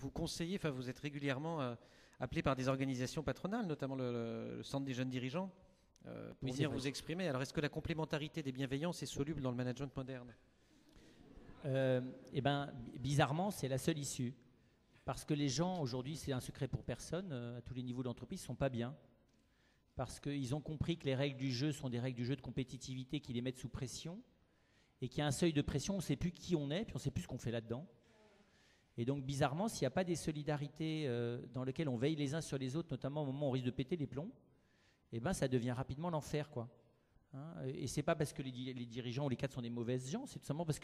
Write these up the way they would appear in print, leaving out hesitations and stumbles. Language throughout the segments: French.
vous conseillez, enfin vous êtes régulièrement appelé par des organisations patronales, notamment le Centre des jeunes dirigeants, pour venir vous exprimer. Alors est-ce que la complémentarité des bienveillances est soluble dans le management moderne? Eh bien, bizarrement, c'est la seule issue. Parce que les gens, aujourd'hui, c'est un secret pour personne, à tous les niveaux d'entreprise, ne sont pas bien. Parce qu'ils ont compris que les règles du jeu sont des règles du jeu de compétitivité qui les mettent sous pression, et qu'il y a un seuil de pression, on ne sait plus qui on est, puis on ne sait plus ce qu'on fait là-dedans. Et donc, bizarrement, s'il n'y a pas des solidarités dans lesquelles on veille les uns sur les autres, notamment au moment où on risque de péter les plombs, eh ben, ça devient rapidement l'enfer, quoi. Et c'est pas parce que les dirigeants ou les cadres sont des mauvaises gens, c'est tout simplement parce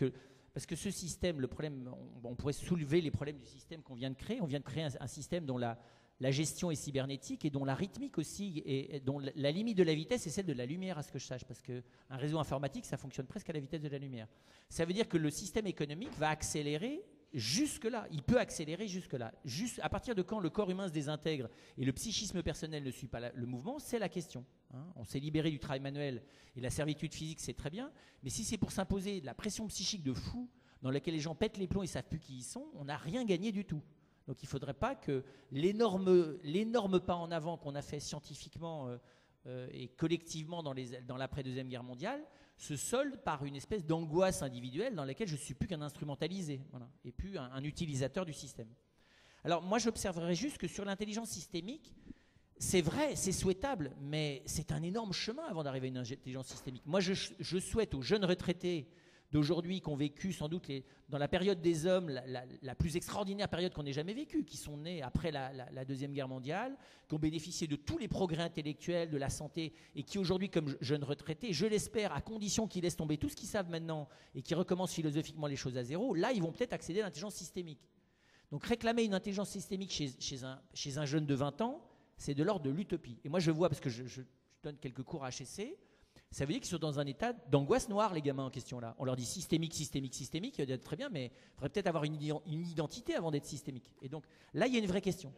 que ce système, le problème, on pourrait soulever les problèmes du système qu'on vient de créer. On vient de créer un système dont la gestion est cybernétique et dont la rythmique aussi, et dont la limite de la vitesse est celle de la lumière, à ce que je sache, parce qu'un réseau informatique, ça fonctionne presque à la vitesse de la lumière. Ça veut dire que le système économique va accélérer jusque-là, il peut accélérer jusque-là. Juste à partir de quand le corps humain se désintègre et le psychisme personnel ne suit pas le mouvement, c'est la question. On s'est libéré du travail manuel et la servitude physique, c'est très bien, mais si c'est pour s'imposer de la pression psychique de fou dans laquelle les gens pètent les plombs et ne savent plus qui ils sont, on n'a rien gagné du tout. Donc il ne faudrait pas que l'énorme pas en avant qu'on a fait scientifiquement et collectivement dans l'après-deuxième guerre mondiale se solde par une espèce d'angoisse individuelle dans laquelle je ne suis plus qu'un instrumentalisé, voilà, et plus un utilisateur du système. Alors moi j'observerais juste que sur l'intelligence systémique, c'est vrai, c'est souhaitable, mais c'est un énorme chemin avant d'arriver à une intelligence systémique. Moi je souhaite aux jeunes retraités d'aujourd'hui qui ont vécu sans doute dans la période des hommes la plus extraordinaire période qu'on ait jamais vécue, qui sont nés après la Deuxième Guerre mondiale, qui ont bénéficié de tous les progrès intellectuels, de la santé, et qui aujourd'hui, comme jeunes retraités, je l'espère, à condition qu'ils laissent tomber tout ce qu'ils savent maintenant et qu'ils recommencent philosophiquement les choses à zéro, là ils vont peut-être accéder à l'intelligence systémique. Donc réclamer une intelligence systémique chez un jeune de 20 ans, c'est de l'ordre de l'utopie. Et moi je vois, parce que je donne quelques cours à HEC, ça veut dire qu'ils sont dans un état d'angoisse noire, les gamins en question là. On leur dit systémique, systémique, systémique, ils disent très bien, mais il faudrait peut-être avoir une identité avant d'être systémique. Et donc là, il y a une vraie question.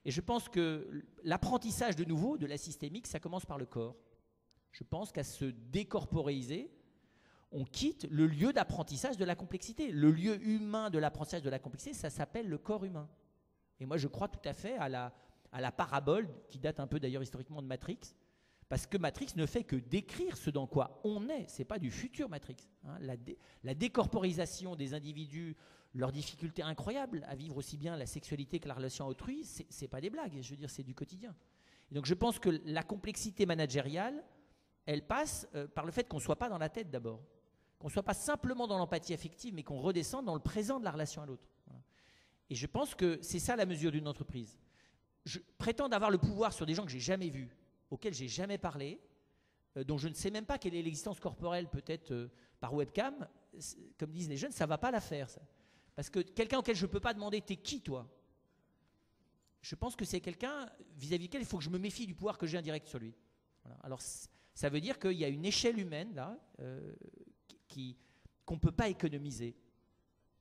Et je pense que l'apprentissage de nouveau de la systémique, ça commence par le corps. Je pense qu'à se décorporéiser, on quitte le lieu d'apprentissage de la complexité. Le lieu humain de l'apprentissage de la complexité, ça s'appelle le corps humain. Et moi, je crois tout à fait à la parabole, qui date un peu d'ailleurs historiquement de Matrix, parce que Matrix ne fait que décrire ce dans quoi on est, ce n'est pas du futur Matrix. La décorporisation des individus, leur difficulté incroyable à vivre aussi bien la sexualité que la relation à autrui, ce n'est pas des blagues, je veux dire, c'est du quotidien. Et donc je pense que la complexité managériale, elle passe par le fait qu'on ne soit pas dans la tête d'abord, qu'on ne soit pas simplement dans l'empathie affective, mais qu'on redescende dans le présent de la relation à l'autre. Voilà. Et je pense que c'est ça la mesure d'une entreprise. Je prétends avoir le pouvoir sur des gens que je n'ai jamais vus, auxquels je n'ai jamais parlé, dont je ne sais même pas quelle est l'existence corporelle, peut-être par webcam, comme disent les jeunes, ça ne va pas la faire. Ça. Parce que quelqu'un auquel je ne peux pas demander « t'es qui toi ?» Je pense que c'est quelqu'un vis-à-vis duquel il faut que je me méfie du pouvoir que j'ai indirect sur lui. Voilà. Alors ça veut dire qu'il y a une échelle humaine là qu'on ne peut pas économiser.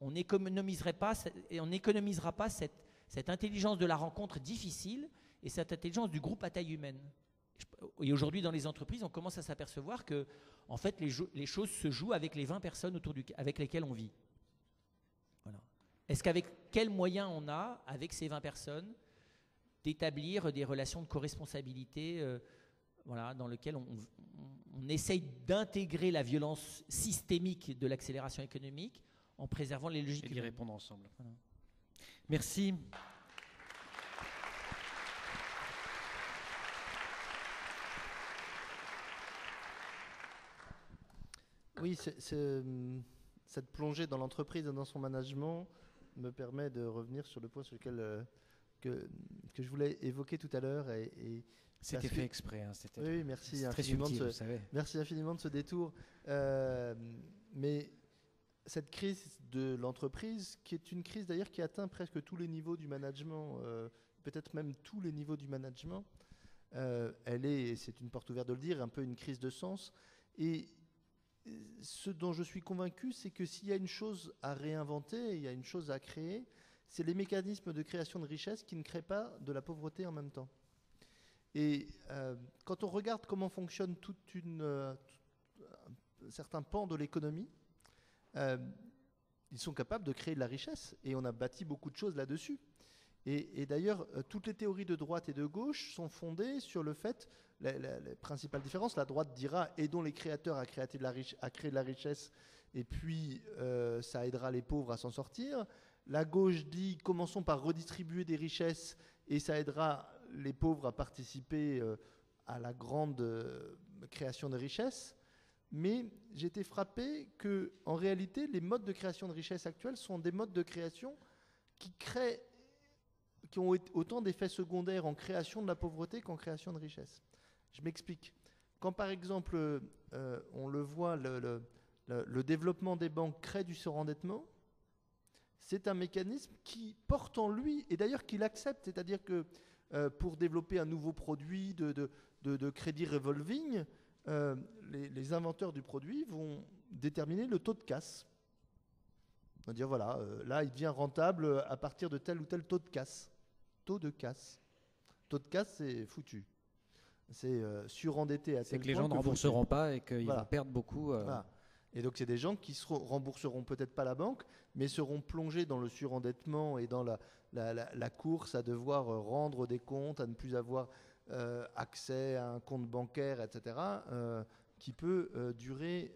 On n'économisera pas cette intelligence de la rencontre difficile et cette intelligence du groupe à taille humaine. Et aujourd'hui, dans les entreprises, on commence à s'apercevoir que, en fait, les choses se jouent avec les 20 personnes avec lesquelles on vit. Voilà. Est-ce qu'avec quels moyens on a, avec ces 20 personnes, d'établir des relations de co-responsabilité voilà, dans lesquelles on essaye d'intégrer la violence systémique de l'accélération économique en préservant les logiques et d'y répondre ensemble. Voilà. Merci. Oui, cette plongée dans l'entreprise et dans son management me permet de revenir sur le point sur lequel que je voulais évoquer tout à l'heure. C'était fait exprès. Hein, oui, merci infiniment, subtil, vous savez. Merci infiniment de ce détour. Mais cette crise de l'entreprise, qui est une crise d'ailleurs qui atteint presque tous les niveaux du management, peut-être même tous les niveaux du management, elle est, c'est une porte ouverte de le dire, un peu une crise de sens. Et ce dont je suis convaincu, c'est que s'il y a une chose à réinventer, il y a une chose à créer, c'est les mécanismes de création de richesse qui ne créent pas de la pauvreté en même temps. Et quand on regarde comment fonctionne certains pans de l'économie, ils sont capables de créer de la richesse et on a bâti beaucoup de choses là-dessus. Et d'ailleurs, toutes les théories de droite et de gauche sont fondées sur le fait, les principales différences, la droite dira aidons les créateurs à créer de la richesse, et puis ça aidera les pauvres à s'en sortir. La gauche dit commençons par redistribuer des richesses, et ça aidera les pauvres à participer à la grande création de richesses. Mais j'ai été frappé qu'en réalité, les modes de création de richesse actuels sont des modes de création qui ont autant d'effets secondaires en création de la pauvreté qu'en création de richesse. Je m'explique. Quand par exemple, on le voit, le développement des banques crée du surendettement, c'est un mécanisme qui porte en lui, et d'ailleurs qu'il accepte, c'est-à-dire que pour développer un nouveau produit de crédit revolving, les inventeurs du produit vont déterminer le taux de casse. On va dire voilà, là il devient rentable à partir de tel ou tel taux de casse. Taux de casse. Taux de casse, c'est foutu. C'est surendetté à tel point. C'est que les gens ne rembourseront pas et qu'ils vont perdre beaucoup. Voilà. Et donc c'est des gens qui rembourseront peut-être pas la banque, mais seront plongés dans le surendettement et dans la course à devoir rendre des comptes, à ne plus avoir accès à un compte bancaire, etc., qui peut durer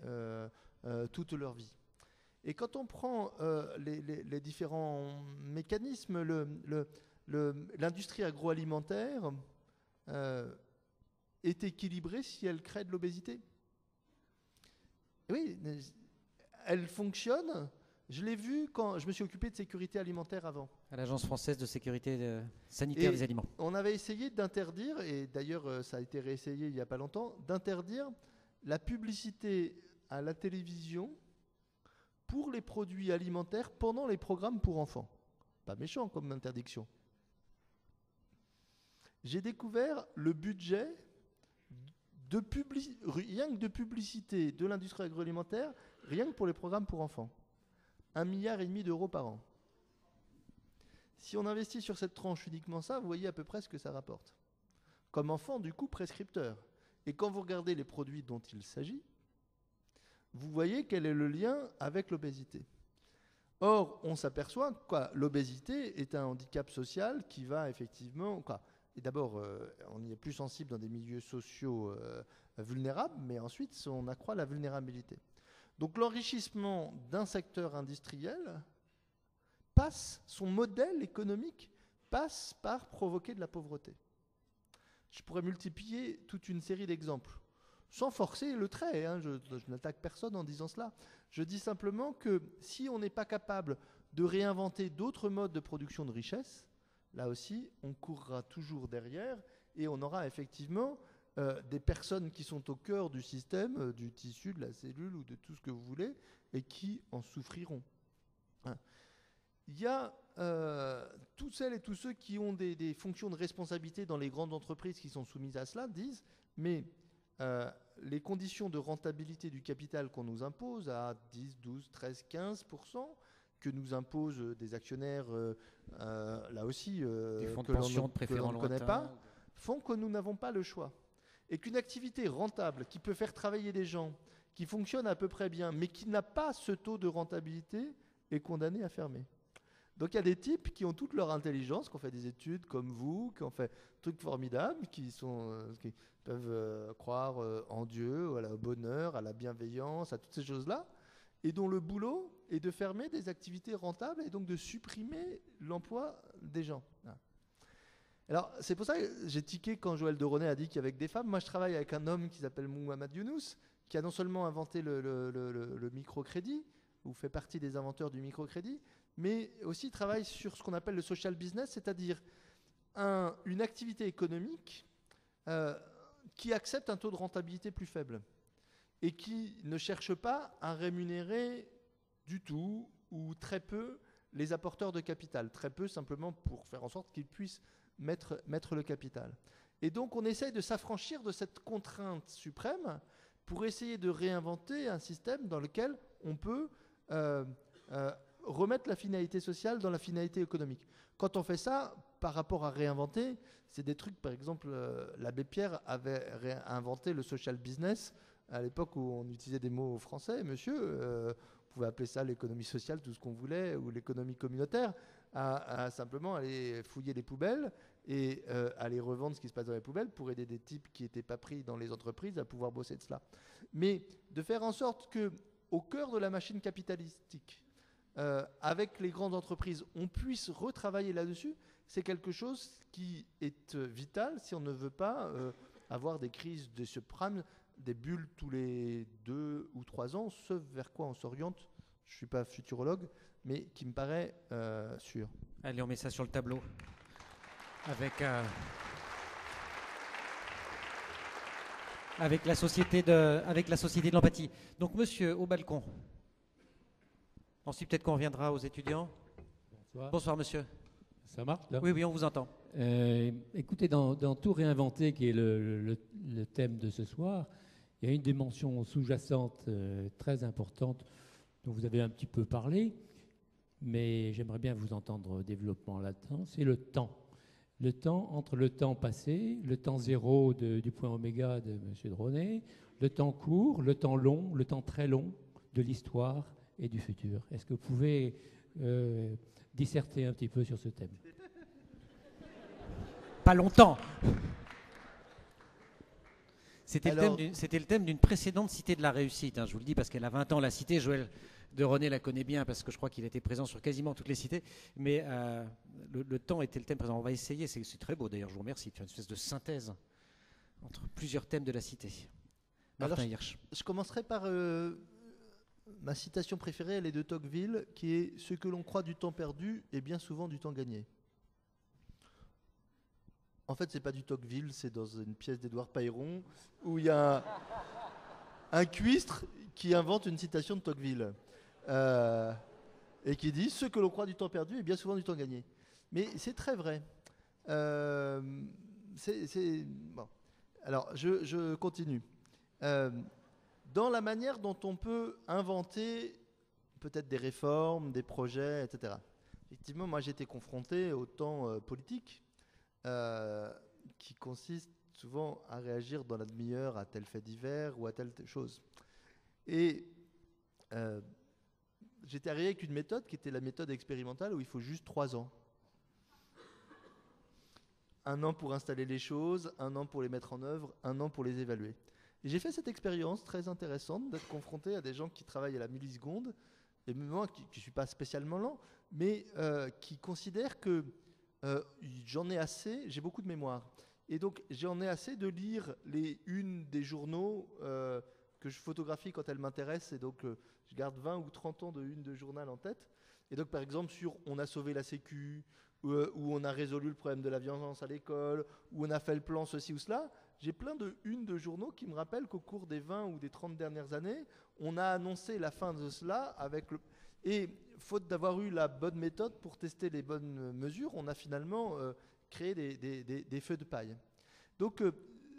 toute leur vie. Et quand on prend les différents mécanismes, l'industrie agroalimentaire est équilibrée si elle crée de l'obésité. Oui, elle fonctionne. Je l'ai vu quand je me suis occupé de sécurité alimentaire avant. À l'Agence française de sécurité sanitaire des aliments. On avait essayé d'interdire, et d'ailleurs ça a été réessayé il n'y a pas longtemps, d'interdire la publicité à la télévision pour les produits alimentaires pendant les programmes pour enfants. Pas méchant comme interdiction. J'ai découvert le budget rien que de publicité de l'industrie agroalimentaire, rien que pour les programmes pour enfants. 1,5 milliard d'euros par an. Si on investit sur cette tranche uniquement ça, vous voyez à peu près ce que ça rapporte. Comme enfant, du coup, prescripteur. Et quand vous regardez les produits dont il s'agit, vous voyez quel est le lien avec l'obésité. Or, on s'aperçoit que l'obésité est un handicap social qui va effectivement... Et d'abord, on y est plus sensible dans des milieux sociaux vulnérables, mais ensuite, on accroît la vulnérabilité. Donc l'enrichissement d'un secteur industriel son modèle économique passe par provoquer de la pauvreté. Je pourrais multiplier toute une série d'exemples, sans forcer le trait, hein, je n'attaque personne en disant cela. Je dis simplement que si on n'est pas capable de réinventer d'autres modes de production de richesse, là aussi, on courra toujours derrière et on aura effectivement des personnes qui sont au cœur du système, du tissu, de la cellule ou de tout ce que vous voulez, et qui en souffriront. Hein. Il y a toutes celles et tous ceux qui ont des fonctions de responsabilité dans les grandes entreprises qui sont soumises à cela disent, mais les conditions de rentabilité du capital qu'on nous impose à 10, 12, 13, 15%, que nous imposent des actionnaires, là aussi, des fonds de pension que l'on ne connaît pas, font que nous n'avons pas le choix. Et qu'une activité rentable, qui peut faire travailler des gens, qui fonctionne à peu près bien, mais qui n'a pas ce taux de rentabilité, est condamnée à fermer. Donc il y a des types qui ont toute leur intelligence, qui ont fait des études comme vous, qui ont fait des trucs formidables, qui peuvent croire en Dieu, au bonheur, à la bienveillance, à toutes ces choses-là, et dont le boulot est de fermer des activités rentables et donc de supprimer l'emploi des gens. Alors, c'est pour ça que j'ai tiqué quand Joël de Ronet a dit qu'il y avait que des femmes. Moi, je travaille avec un homme qui s'appelle Mohamed Younous, qui a non seulement inventé le microcrédit, ou fait partie des inventeurs du microcrédit, mais aussi travaille sur ce qu'on appelle le social business, c'est-à-dire une activité économique qui accepte un taux de rentabilité plus faible et qui ne cherche pas à rémunérer du tout ou très peu les apporteurs de capital, très peu simplement pour faire en sorte qu'ils puissent mettre le capital. Et donc on essaye de s'affranchir de cette contrainte suprême pour essayer de réinventer un système dans lequel on peut remettre la finalité sociale dans la finalité économique. Quand on fait ça, par rapport à réinventer, c'est des trucs, par exemple, l'abbé Pierre avait inventé le social business à l'époque où on utilisait des mots français. Monsieur, vous pouvez appeler ça l'économie sociale, tout ce qu'on voulait, ou l'économie communautaire. à simplement aller fouiller les poubelles et aller revendre ce qui se passe dans les poubelles pour aider des types qui n'étaient pas pris dans les entreprises à pouvoir bosser de cela. Mais de faire en sorte que, au cœur de la machine capitalistique, avec les grandes entreprises, on puisse retravailler là-dessus, c'est quelque chose qui est vital si on ne veut pas avoir des crises de subprimes, des bulles tous les 2 ou 3 ans, ce vers quoi on s'oriente, je ne suis pas futurologue, mais qui me paraît sûr. Allez, on met ça sur le tableau. Avec la société de l'empathie. Donc, monsieur, au balcon. Ensuite, peut-être qu'on reviendra aux étudiants. Bonsoir. Bonsoir, monsieur. Ça marche là? Oui, on vous entend. Écoutez, dans Tout réinventer, qui est le thème de ce soir, il y a une dimension sous-jacente très importante dont vous avez un petit peu parlé, mais j'aimerais bien vous entendre au développement là-dedans, c'est le temps. Le temps entre le temps passé, le temps zéro du point oméga de M. Dronet, le temps court, le temps long, le temps très long de l'histoire et du futur. Est-ce que vous pouvez disserter un petit peu sur ce thème? Pas longtemps. C'était le thème d'une précédente Cité de la réussite. Je vous le dis parce qu'elle a 20 ans, la cité. Joël de René la connaît bien parce que je crois qu'il était présent sur quasiment toutes les cités. Mais le temps était le thème présent. On va essayer, c'est très beau d'ailleurs, je vous remercie, de faire une espèce de synthèse entre plusieurs thèmes de la cité. Martin Hirsch. Je commencerai par ma citation préférée, elle est de Tocqueville, qui est « Ce que l'on croit du temps perdu est bien souvent du temps gagné ». En fait, c'est pas du Tocqueville, c'est dans une pièce d'Édouard Pailleron où il y a un cuistre qui invente une citation de Tocqueville et qui dit « Ce que l'on croit du temps perdu est bien souvent du temps gagné ». Mais c'est très vrai. Bon. Alors, je continue. Dans la manière dont on peut inventer peut-être des réformes, des projets, etc. Effectivement, moi j'ai été confronté au temps politique qui consiste souvent à réagir dans la demi-heure à tel fait divers ou à telle chose. Et j'étais arrivé avec une méthode qui était la méthode expérimentale où il faut juste 3 ans. 1 an pour installer les choses, 1 an pour les mettre en œuvre, 1 an pour les évaluer. Et j'ai fait cette expérience très intéressante d'être confronté à des gens qui travaillent à la milliseconde, et même moi qui ne suis pas spécialement lent, mais qui considèrent que j'en ai assez, j'ai beaucoup de mémoire. Et donc j'en ai assez de lire les unes des journaux que je photographie quand elles m'intéressent, et donc je garde 20 ou 30 ans de une de journal en tête. Et donc par exemple sur « On a sauvé la Sécu », où on a résolu le problème de la violence à l'école, où on a fait le plan ceci ou cela, j'ai plein de unes de journaux qui me rappellent qu'au cours des 20 ou des 30 dernières années, on a annoncé la fin de cela avec le... Et faute d'avoir eu la bonne méthode pour tester les bonnes mesures, on a finalement créé des feux de paille. Donc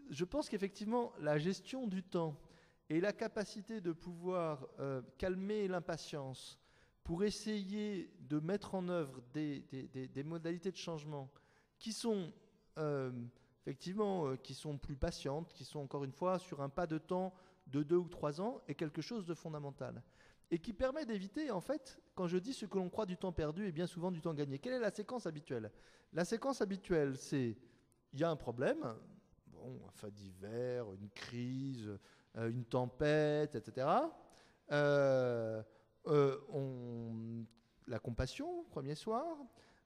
je pense qu'effectivement, la gestion du temps et la capacité de pouvoir calmer l'impatience pour essayer de mettre en œuvre des modalités de changement qui sont effectivement qui sont plus patientes, qui sont encore une fois sur un pas de temps de 2 ou 3 ans, est quelque chose de fondamental. Et qui permet d'éviter, en fait, quand je dis ce que l'on croit du temps perdu est bien souvent du temps gagné. Quelle est la séquence habituelle? La séquence habituelle, c'est il y a un problème, bon, un fait divers, une crise, une tempête, etc. La compassion, premier soir,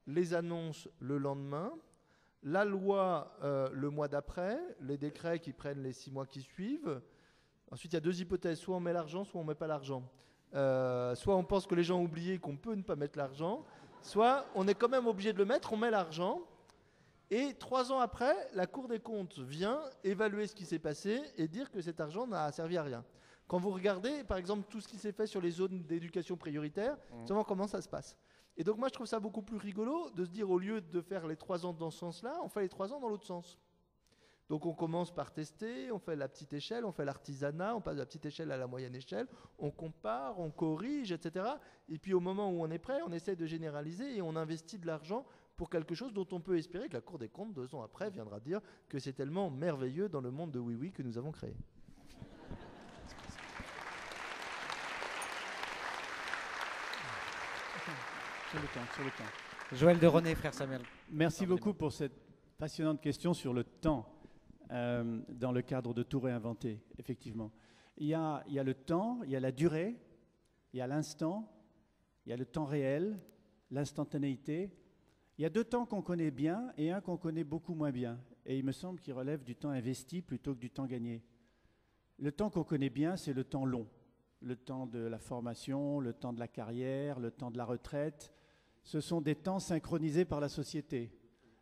les annonces le lendemain, la loi le mois d'après, les décrets qui prennent les 6 mois qui suivent. Ensuite, il y a 2 hypothèses, soit on met l'argent, soit on ne met pas l'argent. Soit on pense que les gens ont oublié qu'on peut ne pas mettre l'argent, soit on est quand même obligé de le mettre, on met l'argent. Et 3 ans après, la Cour des comptes vient évaluer ce qui s'est passé et dire que cet argent n'a servi à rien. Quand vous regardez, par exemple, tout ce qui s'est fait sur les zones d'éducation prioritaire, souvent comment ça se passe. Et donc moi, je trouve ça beaucoup plus rigolo de se dire, au lieu de faire les 3 ans dans ce sens-là, on fait les 3 ans dans l'autre sens. Donc on commence par tester, on fait la petite échelle, on fait l'artisanat, on passe de la petite échelle à la moyenne échelle, on compare, on corrige, etc. Et puis au moment où on est prêt, on essaie de généraliser et on investit de l'argent pour quelque chose dont on peut espérer que la Cour des comptes, 2 ans après, viendra dire que c'est tellement merveilleux dans le monde de Oui Oui que nous avons créé. Sur le temps. Joël de René, frère Samuel. Merci beaucoup pour cette passionnante question sur le temps dans le cadre de tout réinventer, effectivement. Il y a le temps, il y a la durée, il y a l'instant, il y a le temps réel, l'instantanéité. Il y a 2 temps qu'on connaît bien et un qu'on connaît beaucoup moins bien. Et il me semble qu'il relève du temps investi plutôt que du temps gagné. Le temps qu'on connaît bien, c'est le temps long. Le temps de la formation, le temps de la carrière, le temps de la retraite. Ce sont des temps synchronisés par la société.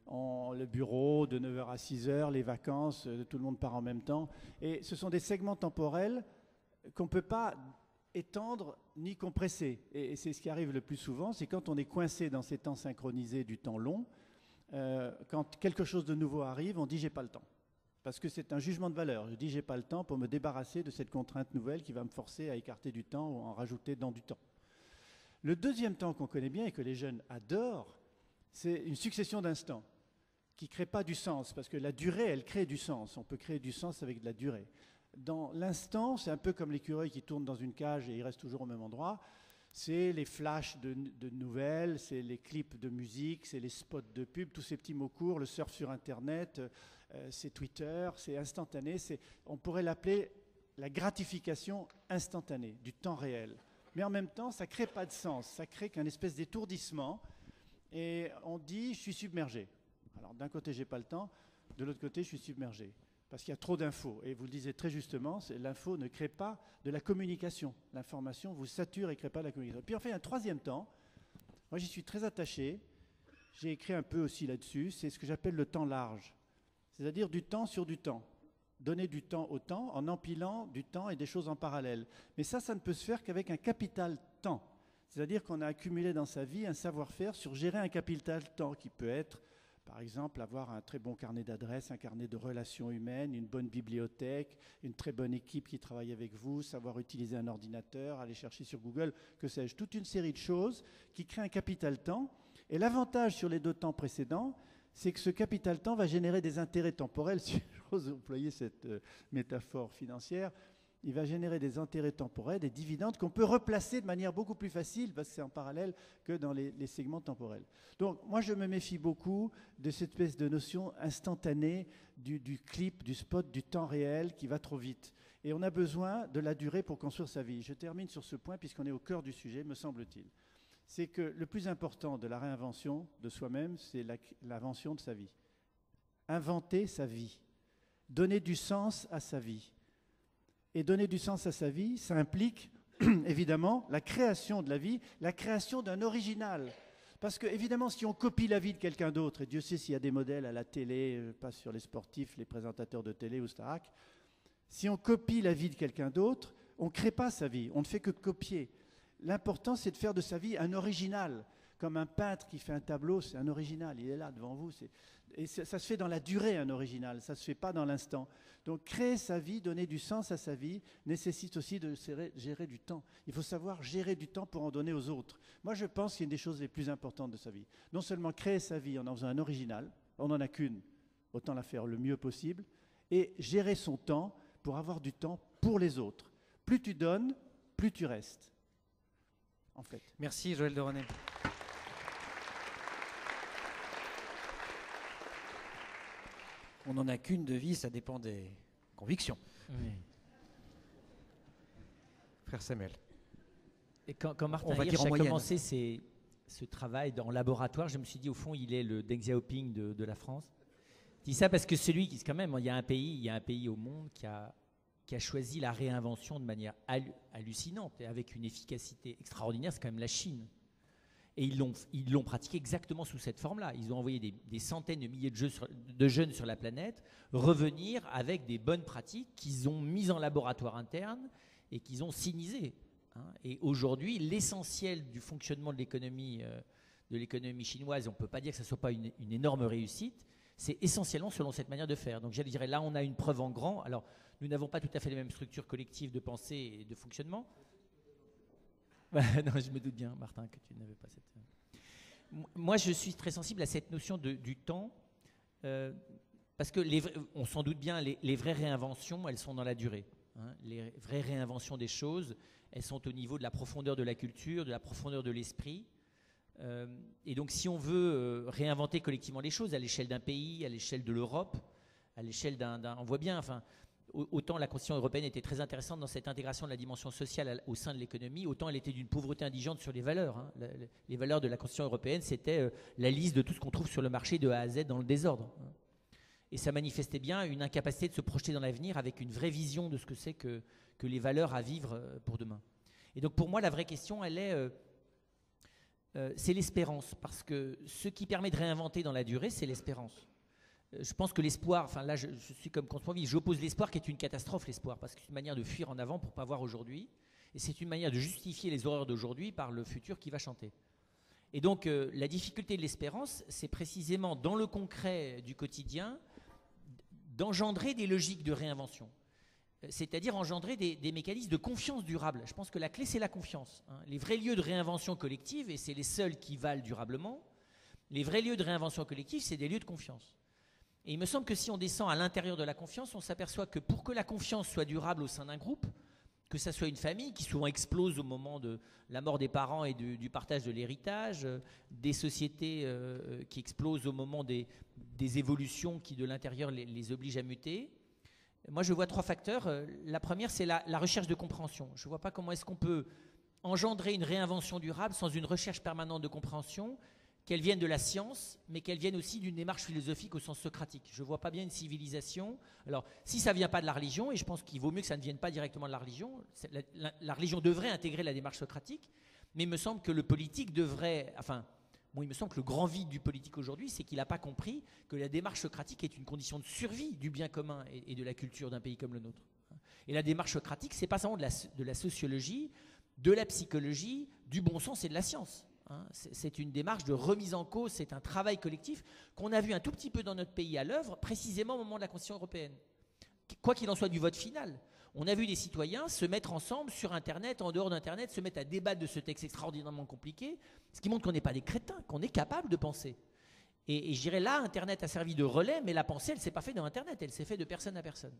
Le bureau, de 9h à 6h, les vacances, tout le monde part en même temps. Et ce sont des segments temporels qu'on ne peut pas étendre ni compresser. Et c'est ce qui arrive le plus souvent, c'est quand on est coincé dans ces temps synchronisés du temps long, quand quelque chose de nouveau arrive, on dit « j'ai pas le temps ». Parce que c'est un jugement de valeur. Je dis « j'ai pas le temps » pour me débarrasser de cette contrainte nouvelle qui va me forcer à écarter du temps ou en rajouter dans du temps. Le deuxième temps qu'on connaît bien et que les jeunes adorent, c'est une succession d'instants qui ne crée pas du sens, parce que la durée, elle crée du sens. On peut créer du sens avec de la durée. Dans l'instant, c'est un peu comme l'écureuil qui tourne dans une cage et il reste toujours au même endroit. C'est les flashs de nouvelles, c'est les clips de musique, c'est les spots de pub, tous ces petits mots courts, le surf sur Internet, c'est Twitter, c'est instantané. On pourrait l'appeler la gratification instantanée, du temps réel. Mais en même temps, ça ne crée pas de sens, ça crée qu'un espèce d'étourdissement et on dit « je suis submergé ». Alors d'un côté, je n'ai pas le temps, de l'autre côté, je suis submergé. Parce qu'il y a trop d'infos. Et vous le disiez très justement, l'info ne crée pas de la communication. L'information vous sature et ne crée pas de la communication. Puis en fait, un troisième temps, moi j'y suis très attaché, j'ai écrit un peu aussi là-dessus, c'est ce que j'appelle le temps large. C'est-à-dire du temps sur du temps. Donner du temps au temps en empilant du temps et des choses en parallèle. Mais ça ne peut se faire qu'avec un capital temps. C'est-à-dire qu'on a accumulé dans sa vie un savoir-faire sur gérer un capital temps qui peut être, par exemple, avoir un très bon carnet d'adresses, un carnet de relations humaines, une bonne bibliothèque, une très bonne équipe qui travaille avec vous, savoir utiliser un ordinateur, aller chercher sur Google, que sais-je, toute une série de choses qui créent un capital temps. Et l'avantage sur les 2 temps précédents, c'est que ce capital temps va générer des intérêts temporels, si j'ose employer cette métaphore financière. Il va générer des intérêts temporels, des dividendes qu'on peut replacer de manière beaucoup plus facile, parce que c'est en parallèle que dans les segments temporels. Donc moi je me méfie beaucoup de cette espèce de notion instantanée du clip, du spot, du temps réel qui va trop vite. Et on a besoin de la durée pour construire sa vie. Je termine sur ce point puisqu'on est au cœur du sujet, me semble-t-il. C'est que le plus important de la réinvention de soi-même, c'est l'invention de sa vie. Inventer sa vie. Donner du sens à sa vie. Et donner du sens à sa vie, ça implique évidemment la création de la vie, la création d'un original. Parce que évidemment, si on copie la vie de quelqu'un d'autre, et Dieu sait s'il y a des modèles à la télé, pas sur les sportifs, les présentateurs de télé ou Starac, si on copie la vie de quelqu'un d'autre, on ne crée pas sa vie, on ne fait que copier. L'important, c'est de faire de sa vie un original. Comme un peintre qui fait un tableau, c'est un original, il est là devant vous. Et ça se fait dans la durée, un original, ça ne se fait pas dans l'instant. Donc créer sa vie, donner du sens à sa vie, nécessite aussi de gérer du temps. Il faut savoir gérer du temps pour en donner aux autres. Moi, je pense qu'il y a une des choses les plus importantes de sa vie. Non seulement créer sa vie en faisant un original, on n'en a qu'une, autant la faire le mieux possible, et gérer son temps pour avoir du temps pour les autres. Plus tu donnes, plus tu restes. En fait. Merci Joël de René. On n'en a qu'une de vie, ça dépend des convictions. Oui. Frère Samuel. Et quand Martin Hirsch a commencé ce travail en laboratoire, je me suis dit, au fond, il est le Deng Xiaoping de la France. Je dis ça parce que celui qui, quand même, il y a un pays au monde qui a choisi la réinvention de manière hallucinante et avec une efficacité extraordinaire, c'est quand même la Chine. Et ils l'ont pratiqué exactement sous cette forme-là. Ils ont envoyé des centaines de milliers de jeunes sur la planète revenir avec des bonnes pratiques qu'ils ont mises en laboratoire interne et qu'ils ont cynisées. Et aujourd'hui, l'essentiel du fonctionnement de l'économie chinoise, on ne peut pas dire que ce ne soit pas une énorme réussite, c'est essentiellement selon cette manière de faire. Donc je dirais, là, on a une preuve en grand. Alors, nous n'avons pas tout à fait les mêmes structures collectives de pensée et de fonctionnement. Non, je me doute bien, Martin, que tu n'avais pas cette... Moi, je suis très sensible à cette notion du temps, parce que on s'en doute bien, les vraies réinventions, elles sont dans la durée. Les vraies réinventions des choses, elles sont au niveau de la profondeur de la culture, de la profondeur de l'esprit. Et donc, si on veut réinventer collectivement les choses à l'échelle d'un pays, à l'échelle de l'Europe, à l'échelle on voit bien, enfin, autant la Constitution européenne était très intéressante dans cette intégration de la dimension sociale au sein de l'économie, autant elle était d'une pauvreté indigente sur les valeurs. Hein. Les valeurs de la Constitution européenne, c'était la liste de tout ce qu'on trouve sur le marché de A à Z dans le désordre. Hein. Et ça manifestait bien une incapacité de se projeter dans l'avenir avec une vraie vision de ce que c'est que les valeurs à vivre pour demain. Et donc pour moi, la vraie question, elle est... c'est l'espérance, parce que ce qui permet de réinventer dans la durée, c'est l'espérance. Je pense que l'espoir, enfin là je suis comme Consponville, j'oppose l'espoir qui est une catastrophe, l'espoir, parce que c'est une manière de fuir en avant pour ne pas voir aujourd'hui, et c'est une manière de justifier les horreurs d'aujourd'hui par le futur qui va chanter. Et donc la difficulté de l'espérance, c'est précisément dans le concret du quotidien, d'engendrer des logiques de réinvention. C'est-à-dire engendrer des mécanismes de confiance durable. Je pense que la clé, c'est la confiance. Hein. Les vrais lieux de réinvention collective, et c'est les seuls qui valent durablement, les vrais lieux de réinvention collective, c'est des lieux de confiance. Et il me semble que si on descend à l'intérieur de la confiance, on s'aperçoit que pour que la confiance soit durable au sein d'un groupe, que ça soit une famille qui souvent explose au moment de la mort des parents et du partage de l'héritage, des sociétés qui explosent au moment des évolutions qui de l'intérieur les obligent à muter. Moi, je vois 3 facteurs. La première, c'est la recherche de compréhension. Je ne vois pas comment est-ce qu'on peut engendrer une réinvention durable sans une recherche permanente de compréhension, qu'elle vienne de la science, mais qu'elle vienne aussi d'une démarche philosophique au sens socratique. Je ne vois pas bien une civilisation. Alors, si ça ne vient pas de la religion, et je pense qu'il vaut mieux que ça ne vienne pas directement de la religion, la religion devrait intégrer la démarche socratique, mais il me semble que le politique devrait... Enfin, bon, il me semble que le grand vide du politique aujourd'hui, c'est qu'il n'a pas compris que la démarche socratique est une condition de survie du bien commun et de la culture d'un pays comme le nôtre. Et la démarche socratique, ce n'est pas seulement de la sociologie, de la psychologie, du bon sens et de la science. C'est une démarche de remise en cause, c'est un travail collectif qu'on a vu un tout petit peu dans notre pays à l'œuvre, précisément au moment de la Constitution européenne. Quoi qu'il en soit du vote final, on a vu des citoyens se mettre ensemble sur Internet, en dehors d'Internet, se mettre à débattre de ce texte extraordinairement compliqué, ce qui montre qu'on n'est pas des crétins, qu'on est capable de penser. Et je dirais là, Internet a servi de relais, mais la pensée, elle ne s'est pas faite dans Internet, elle s'est faite de personne à personne.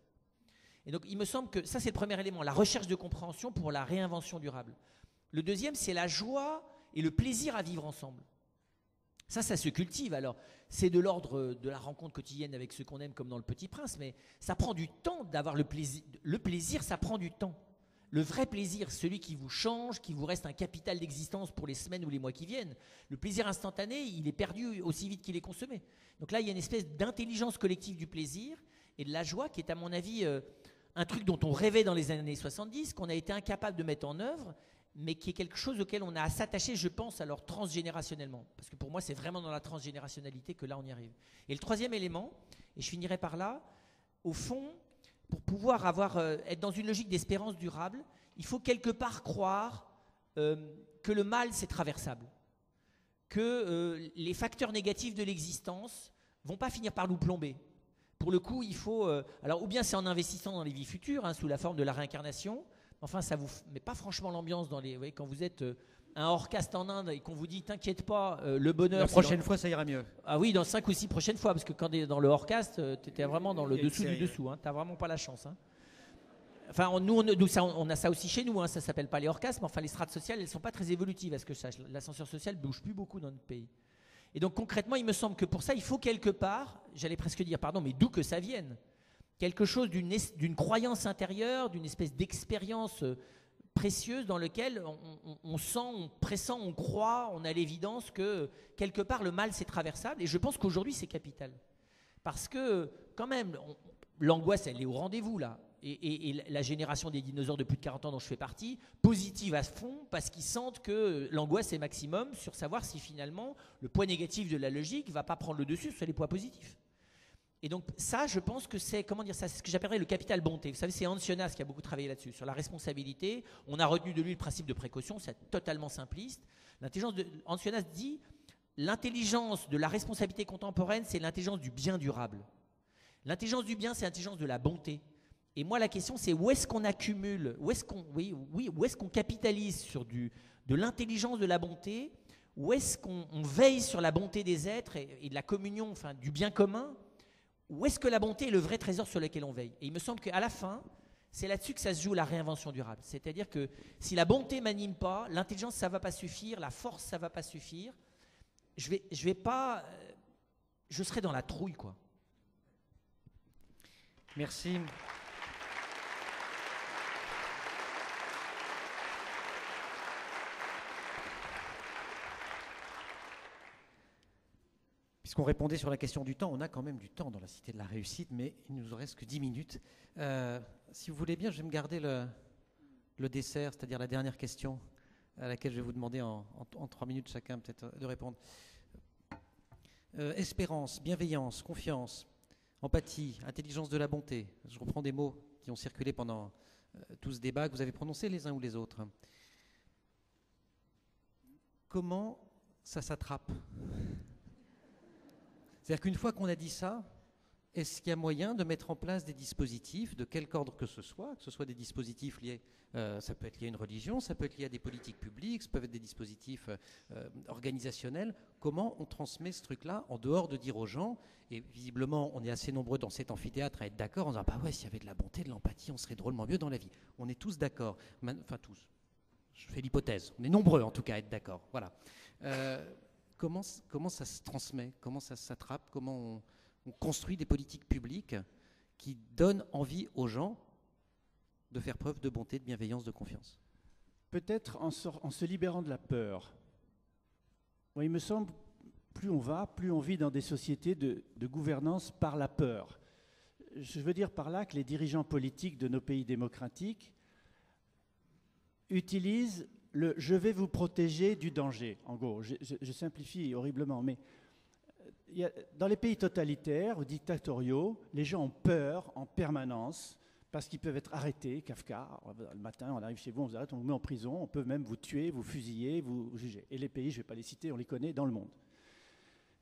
Et donc il me semble que ça, c'est le premier élément, la recherche de compréhension pour la réinvention durable. Le deuxième, c'est la joie et le plaisir à vivre ensemble. Ça se cultive. Alors, c'est de l'ordre de la rencontre quotidienne avec ceux qu'on aime, comme dans Le Petit Prince, mais ça prend du temps d'avoir le plaisir. Le plaisir, ça prend du temps. Le vrai plaisir, celui qui vous change, qui vous reste un capital d'existence pour les semaines ou les mois qui viennent, le plaisir instantané, il est perdu aussi vite qu'il est consommé. Donc là, il y a une espèce d'intelligence collective du plaisir et de la joie qui est, à mon avis, un truc dont on rêvait dans les années 70, qu'on a été incapable de mettre en œuvre, mais qui est quelque chose auquel on a à s'attacher, je pense, alors transgénérationnellement. Parce que pour moi, c'est vraiment dans la transgénérationnalité que là, on y arrive. Et le troisième élément, et je finirai par là, au fond, pour pouvoir être dans une logique d'espérance durable, il faut quelque part croire que le mal, c'est traversable. Que les facteurs négatifs de l'existence ne vont pas finir par nous plomber. Pour le coup, il faut... alors, ou bien c'est en investissant dans les vies futures, sous la forme de la réincarnation. Enfin, ça vous met pas franchement l'ambiance dans les. Vous voyez, quand vous êtes un hors-caste en Inde et qu'on vous dit t'inquiète pas, le bonheur. La prochaine fois, ça ira mieux. Ah oui, dans 5 ou 6 prochaines fois, parce que quand tu es dans le hors-caste, tu étais vraiment dans le dessous du dessous. Tu n'as vraiment pas la chance. Enfin, nous, on a ça aussi chez nous. Ça s'appelle pas les hors-castes, mais enfin, les strates sociales, elles sont pas très évolutives. Est-ce que je sache, l'ascenseur social ne bouge plus beaucoup dans notre pays. Et donc, concrètement, il me semble que pour ça, il faut quelque part, j'allais presque dire, pardon, mais d'où que ça vienne, quelque chose d'une croyance intérieure, d'une espèce d'expérience précieuse dans laquelle on sent, on pressent, on croit, on a l'évidence que quelque part le mal c'est traversable. Et je pense qu'aujourd'hui c'est capital. Parce que quand même, l'angoisse elle est au rendez-vous là. Et la génération des dinosaures de plus de 40 ans dont je fais partie, positive à fond, parce qu'ils sentent que l'angoisse est maximum sur savoir si finalement le poids négatif de la logique ne va pas prendre le dessus sur les poids positifs. Et donc ça, je pense que c'est, comment dire ça, c'est ce que j'appellerais le capital bonté. Vous savez, c'est Hans Jonas qui a beaucoup travaillé là-dessus, sur la responsabilité. On a retenu de lui le principe de précaution, c'est totalement simpliste. Hans Jonas dit, l'intelligence de la responsabilité contemporaine, c'est l'intelligence du bien durable. L'intelligence du bien, c'est l'intelligence de la bonté. Et moi, la question, c'est où est-ce qu'on accumule, où est-ce qu'on capitalise sur de l'intelligence de la bonté, où est-ce qu'on veille sur la bonté des êtres et de la communion, enfin du bien commun. Où est-ce que la bonté est le vrai trésor sur lequel on veille? Et il me semble qu'à la fin, c'est là-dessus que ça se joue la réinvention durable. C'est-à-dire que si la bonté ne m'anime pas, l'intelligence, ça ne va pas suffire, la force, ça ne va pas suffire. je vais pas, je serai dans la trouille, quoi. Merci. Puisqu'on répondait sur la question du temps, on a quand même du temps dans la Cité de la Réussite, mais il ne nous reste que 10 minutes. Si vous voulez bien, je vais me garder le dessert, c'est-à-dire la dernière question, à laquelle je vais vous demander en 3 minutes chacun peut-être de répondre. Espérance, bienveillance, confiance, empathie, intelligence de la bonté. Je reprends des mots qui ont circulé pendant tout ce débat que vous avez prononcé les uns ou les autres. Comment ça s'attrape ? C'est-à-dire qu'une fois qu'on a dit ça, est-ce qu'il y a moyen de mettre en place des dispositifs, de quelque ordre que ce soit des dispositifs liés, ça peut être lié à une religion, ça peut être lié à des politiques publiques, ça peut être des dispositifs organisationnels. Comment on transmet ce truc-là en dehors de dire aux gens, et visiblement on est assez nombreux dans cet amphithéâtre à être d'accord en disant bah ouais, s'il y avait de la bonté, de l'empathie, on serait drôlement mieux dans la vie. On est tous d'accord, enfin tous. Je fais l'hypothèse, on est nombreux en tout cas à être d'accord. Voilà. Comment ça se transmet? Comment ça s'attrape? Comment on construit des politiques publiques qui donnent envie aux gens de faire preuve de bonté, de bienveillance, de confiance? Peut-être en se libérant de la peur. Bon, il me semble, plus on vit dans des sociétés de gouvernance par la peur. Je veux dire par là que les dirigeants politiques de nos pays démocratiques utilisent le « je vais vous protéger du danger ». En gros, je simplifie horriblement, mais dans les pays totalitaires ou dictatoriaux, les gens ont peur en permanence parce qu'ils peuvent être arrêtés. Kafka, le matin, on arrive chez vous, on vous arrête, on vous met en prison, on peut même vous tuer, vous fusiller, vous juger. Et les pays, je ne vais pas les citer, on les connaît dans le monde.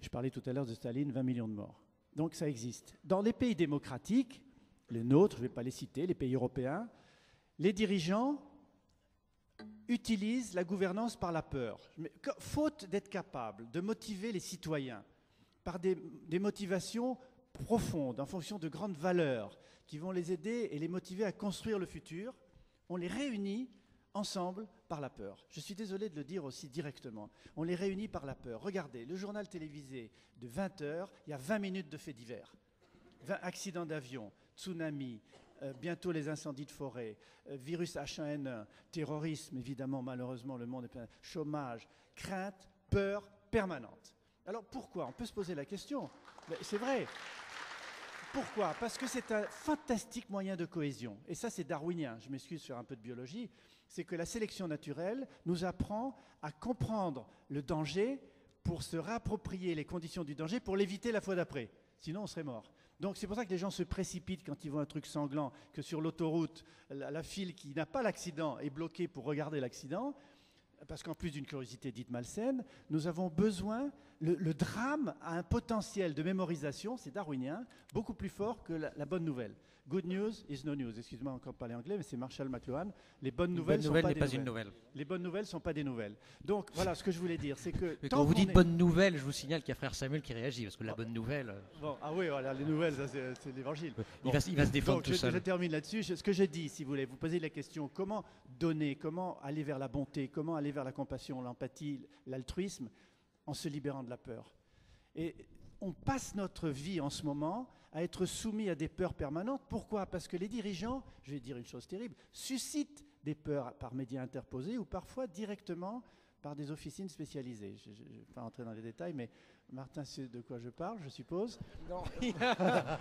Je parlais tout à l'heure de Staline, 20 millions de morts. Donc ça existe. Dans les pays démocratiques, les nôtres, je ne vais pas les citer, les pays européens, les dirigeants utilisent la gouvernance par la peur. Mais, faute d'être capable de motiver les citoyens par des motivations profondes, en fonction de grandes valeurs, qui vont les aider et les motiver à construire le futur, on les réunit ensemble par la peur. Je suis désolé de le dire aussi directement. On les réunit par la peur. Regardez, le journal télévisé de 20 heures, il y a 20 minutes de faits divers. 20 accidents d'avion, tsunami, bientôt les incendies de forêt, virus H1N1, terrorisme, évidemment, malheureusement, le monde est plein, chômage, crainte, peur permanente. Alors pourquoi? On peut se poser la question. C'est vrai. Pourquoi? Parce que c'est un fantastique moyen de cohésion. Et ça, c'est darwinien. Je m'excuse de faire un peu de biologie. C'est que la sélection naturelle nous apprend à comprendre le danger pour se réapproprier les conditions du danger pour l'éviter la fois d'après. Sinon, on serait mort. Donc c'est pour ça que les gens se précipitent quand ils voient un truc sanglant, que sur l'autoroute, la file qui n'a pas l'accident est bloquée pour regarder l'accident, parce qu'en plus d'une curiosité dite malsaine, nous avons besoin, le drame a un potentiel de mémorisation, c'est darwinien, beaucoup plus fort que la bonne nouvelle. Good news is no news. Excuse-moi encore de parler anglais, mais c'est Marshall McLuhan. Les bonnes nouvelles sont pas des nouvelles. Une nouvelle. Les bonnes nouvelles ne sont pas des nouvelles. Donc voilà, ce que je voulais dire, c'est que... Quand vous dites bonne nouvelle, je vous signale qu'il y a frère Samuel qui réagit, parce que la bonne nouvelle... Bon, ah oui, voilà, les nouvelles, ça, c'est l'évangile. Bon. Il va se défendre tout seul. Je termine là-dessus. Ce que je dis, si vous voulez, vous posez la question, comment donner, comment aller vers la bonté, comment aller vers la compassion, l'empathie, l'altruisme, en se libérant de la peur. Et on passe notre vie en ce moment à être soumis à des peurs permanentes. Pourquoi? Parce que les dirigeants, je vais dire une chose terrible, suscitent des peurs par médias interposés ou parfois directement par des officines spécialisées. Je ne vais pas entrer dans les détails, mais Martin sait de quoi je parle, je suppose. Non.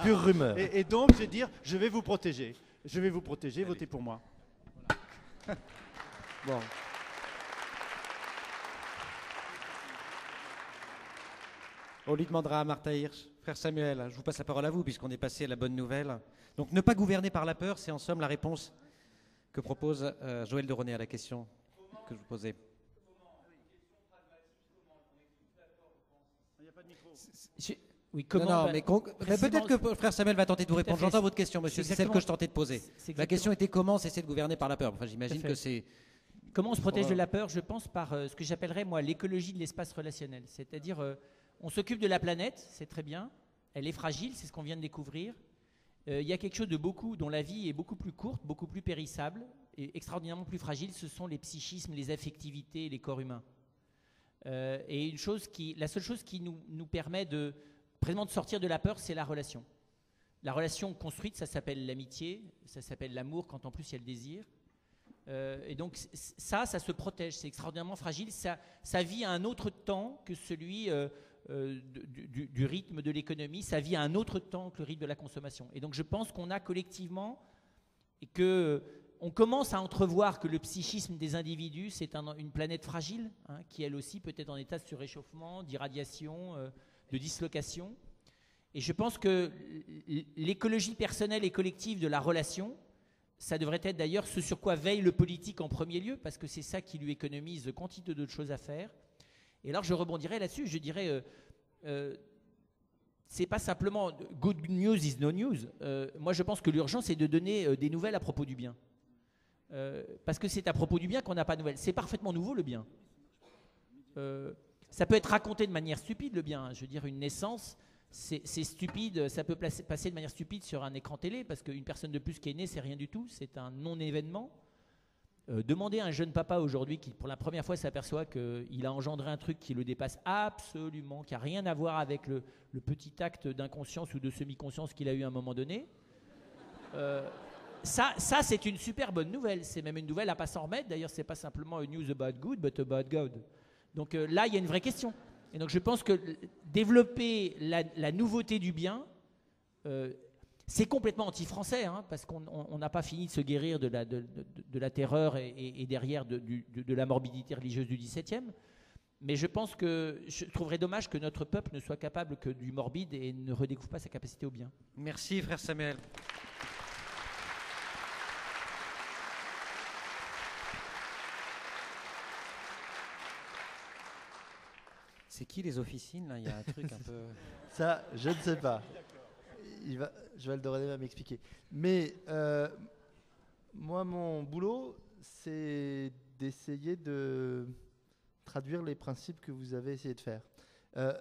Pure rumeur. Et donc, je vais dire, je vais vous protéger. Je vais vous protéger, votez pour moi. Voilà. Bon. On lui demandera à Martha Hirsch. Frère Samuel, je vous passe la parole à vous, puisqu'on est passé à la bonne nouvelle. Donc, ne pas gouverner par la peur, c'est en somme la réponse que propose Joël de Ronet à la question que je vous posais. Oui, comment, mais peut-être que frère Samuel va tenter de vous répondre. J'entends votre question, monsieur. C'est celle que je tentais de poser. La question était comment cesser de gouverner par la peur. Enfin, j'imagine que c'est... Comment on se protège de la peur? Je pense par ce que j'appellerais, moi, l'écologie de l'espace relationnel. C'est-à-dire... on s'occupe de la planète, c'est très bien. Elle est fragile, c'est ce qu'on vient de découvrir. Il y a quelque chose de dont la vie est beaucoup plus courte, beaucoup plus périssable et extraordinairement plus fragile. Ce sont les psychismes, les affectivités et les corps humains. Et la seule chose qui nous permet précisément de sortir de la peur, c'est la relation. La relation construite, ça s'appelle l'amitié, ça s'appelle l'amour, quand en plus il y a le désir. Et donc ça se protège, c'est extraordinairement fragile. Ça vit à un autre temps que celui du rythme de l'économie, ça vit à un autre temps que le rythme de la consommation. Et donc je pense qu'on a collectivement, et qu'on commence à entrevoir que le psychisme des individus, c'est une planète fragile, hein, qui elle aussi peut être en état de surréchauffement, d'irradiation, de dislocation. Et je pense que l'écologie personnelle et collective de la relation, ça devrait être d'ailleurs ce sur quoi veille le politique en premier lieu, parce que c'est ça qui lui économise quantité d'autres choses à faire. Et alors je rebondirais là-dessus, je dirais, c'est pas simplement good news is no news. Moi je pense que l'urgence c'est de donner des nouvelles à propos du bien. Parce que c'est à propos du bien qu'on n'a pas de nouvelles. C'est parfaitement nouveau le bien. Ça peut être raconté de manière stupide le bien. Je veux dire, une naissance, c'est stupide, ça peut passer de manière stupide sur un écran télé, parce qu'une personne de plus qui est née, c'est rien du tout, c'est un non-événement. Demandez à un jeune papa aujourd'hui qui pour la première fois s'aperçoit qu'il a engendré un truc qui le dépasse absolument, qui n'a rien à voir avec le petit acte d'inconscience ou de semi-conscience qu'il a eu à un moment donné. Ça c'est une super bonne nouvelle, c'est même une nouvelle à pas s'en remettre. D'ailleurs c'est pas simplement a news about good but about God. Donc là il y a une vraie question. Et donc je pense que développer la nouveauté du bien, c'est complètement anti-français, hein, parce qu'on n'a pas fini de se guérir de la terreur et derrière de la morbidité religieuse du XVIIe. Mais je pense que je trouverais dommage que notre peuple ne soit capable que du morbide et ne redécouvre pas sa capacité au bien. Merci frère Samuel. C'est qui les officines là? Il y a un truc un peu... Ça, je ne sais pas. Joël Dorenet va m'expliquer. Mais moi, mon boulot, c'est d'essayer de traduire les principes que vous avez essayé de faire.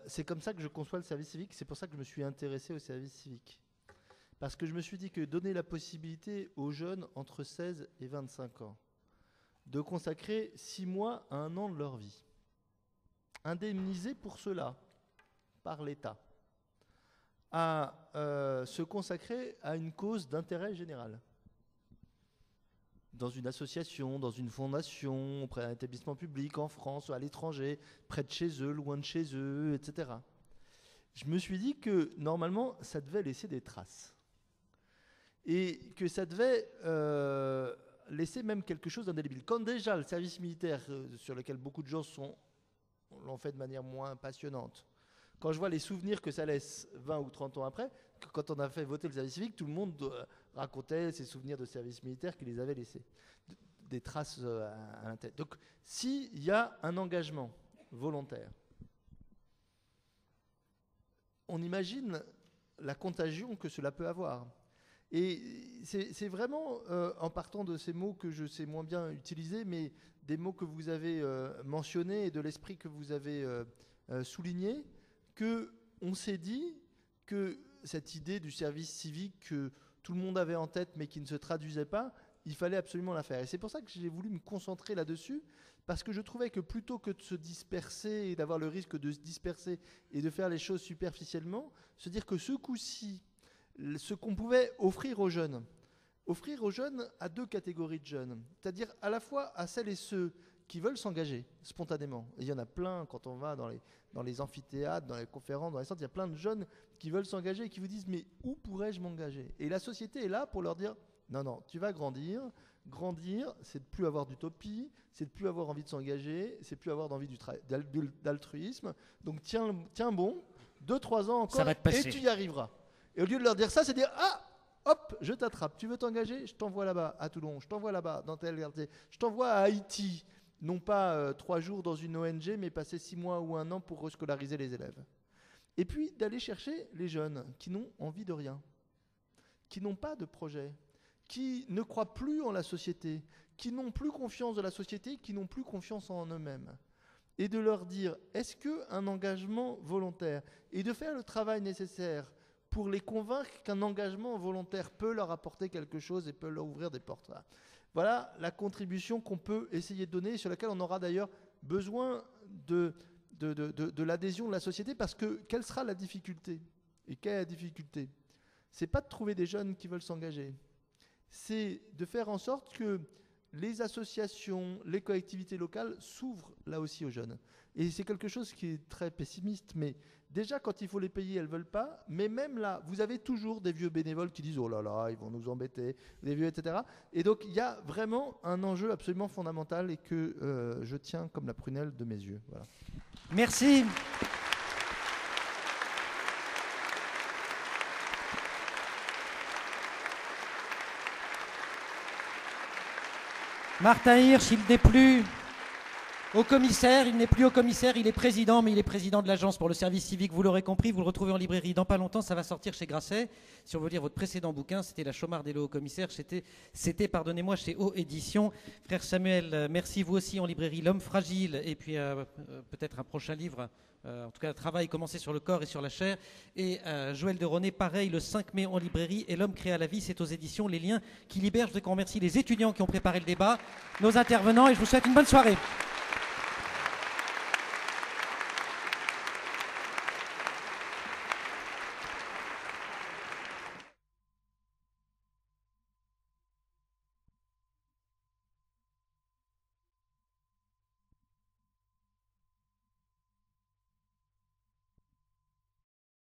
C'est comme ça que je conçois le service civique. C'est pour ça que je me suis intéressé au service civique. Parce que je me suis dit que donner la possibilité aux jeunes entre 16 et 25 ans de consacrer 6 mois à 1 an de leur vie, indemnisés pour cela par l'État, à se consacrer à une cause d'intérêt général, dans une association, dans une fondation, auprès d'un établissement public en France ou à l'étranger, près de chez eux, loin de chez eux, etc. Je me suis dit que normalement, ça devait laisser des traces. Et que ça devait laisser même quelque chose d'indélébile. Quand déjà le service militaire, sur lequel beaucoup de gens l'ont fait de manière moins passionnante, quand je vois les souvenirs que ça laisse 20 ou 30 ans après, quand on a fait voter le service civique, tout le monde racontait ses souvenirs de service militaire qu'il les avait laissés, des traces à l'intérieur. Donc, s'il y a un engagement volontaire, on imagine la contagion que cela peut avoir. Et c'est vraiment, en partant de ces mots que je sais moins bien utiliser, mais des mots que vous avez mentionnés et de l'esprit que vous avez souligné, qu'on s'est dit que cette idée du service civique que tout le monde avait en tête mais qui ne se traduisait pas, il fallait absolument la faire. Et c'est pour ça que j'ai voulu me concentrer là-dessus, parce que je trouvais que plutôt que de se disperser et d'avoir le risque de se disperser et de faire les choses superficiellement, se dire que ce coup-ci, ce qu'on pouvait offrir aux jeunes à 2 catégories de jeunes, c'est-à-dire à la fois à celles et ceux qui veulent s'engager spontanément. Et il y en a plein quand on va dans les amphithéâtres, dans les conférences, dans les centres, il y a plein de jeunes qui veulent s'engager et qui vous disent « mais où pourrais-je m'engager ?» Et la société est là pour leur dire « non, tu vas grandir. Grandir, c'est de plus avoir d'utopie, c'est de plus avoir envie de s'engager, c'est de plus avoir envie d'altruisme. Donc tiens bon, 2-3 ans encore et tu y arriveras. » Et au lieu de leur dire ça, c'est dire « ah, hop, je t'attrape. Tu veux t'engager? Je t'envoie là-bas à Toulon, je t'envoie là-bas dans tel quartier, je t'envoie à Haïti. » Non pas 3 jours dans une ONG, mais passer 6 mois ou 1 an pour rescolariser les élèves. Et puis d'aller chercher les jeunes qui n'ont envie de rien, qui n'ont pas de projet, qui ne croient plus en la société, qui n'ont plus confiance de la société, qui n'ont plus confiance en eux-mêmes. Et de leur dire, est-ce qu'un engagement volontaire, et de faire le travail nécessaire pour les convaincre qu'un engagement volontaire peut leur apporter quelque chose et peut leur ouvrir des portes. Voilà la contribution qu'on peut essayer de donner, sur laquelle on aura d'ailleurs besoin de l'adhésion de la société, parce que quelle sera la difficulté? Et quelle est la difficulté? C'est pas de trouver des jeunes qui veulent s'engager, c'est de faire en sorte que les associations, les collectivités locales s'ouvrent là aussi aux jeunes. Et c'est quelque chose qui est très pessimiste, mais déjà quand il faut les payer, elles ne veulent pas. Mais même là, vous avez toujours des vieux bénévoles qui disent « Oh là là, ils vont nous embêter », des vieux, etc. Et donc il y a vraiment un enjeu absolument fondamental et que je tiens comme la prunelle de mes yeux. Voilà. Merci. Martin Hirsch, il n'est plus au commissaire, il est président, mais il est président de l'Agence pour le service civique, vous l'aurez compris, vous le retrouvez en librairie dans pas longtemps, ça va sortir chez Grasset. Si on veut lire votre précédent bouquin, c'était La Chaumarde et le haut-commissaire, c'était pardonnez-moi, chez O Édition. Frère Samuel, merci, vous aussi en librairie L'Homme fragile, et puis peut-être un prochain livre, en tout cas un travail commencé sur le corps et sur la chair. Et Joël de Roné, pareil, le 5 mai en librairie, et L'Homme créé à la vie, c'est aux éditions Les Liens qui libèrent. Je voudrais qu'on remercie les étudiants qui ont préparé le débat, nos intervenants, et je vous souhaite une bonne soirée.